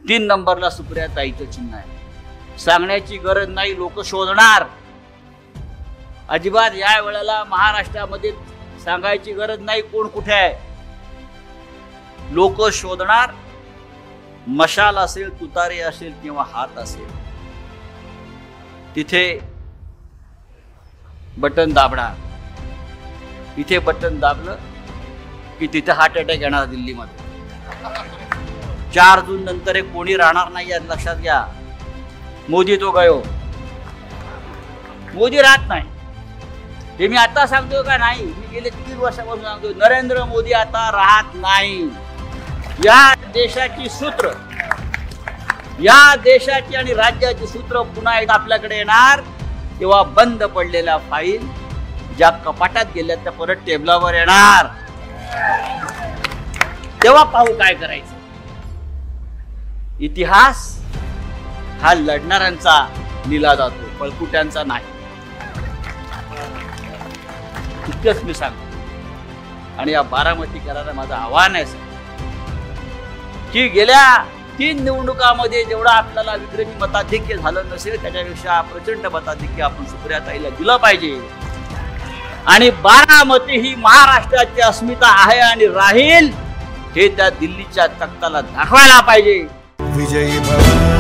3 नंबरला सुप्रियाताईचं चिन्ह आहे. सांगण्याची गरज नाही, लोक शोधणार. अजिबात या वेळेला महाराष्ट्रामध्ये सांगायची गरज नाही कोण कुठे आहे. लोक शोधणार. मशाल असेल, तुतारी असेल किंवा हात असेल, तिथे बटन दाबणार. इथे बटन दाबलं की तिथे हार्ट अटॅक येणार दिल्लीमध्ये. 4 जून नंतर एक कोणी राहणार नाही यात लक्षात घ्या. मोदी तो गयो, मोदी राहत नाही. हे मी आता सांगतोय का नाही, मी गेले 3 वर्षापासून सांगतोय. नरेंद्र मोदी आता राहत नाही. या देशाची सूत्र, या देशाची आणि राज्याची सूत्र पुन्हा एकदा आपल्याकडे येणार तेव्हा बंद पडलेल्या फाईल ज्या कपाटात गेल्या त्या परत टेबलावर येणार. तेव्हा पाहू काय करायचं. इतिहास हा लढणाऱ्यांचा लिहिला जातो, पळकुट्यांचा नाही. इतकंच मी सांगतो. आणि या बारामतीकरांना माझं आव्हान आहे की गेल्या 3 निवडणुकामध्ये जेवढा आपल्याला विक्रमी मताधिक्य झालं नसेल त्याच्यापेक्षा प्रचंड मताधिक्य आपण सुप्रियाताईला दिलं पाहिजे. आणि बारामती ही महाराष्ट्राची अस्मिता आहे आणि राहील हे त्या दिल्लीच्या तख्ताला दाखवायला पाहिजे. विजयी भव.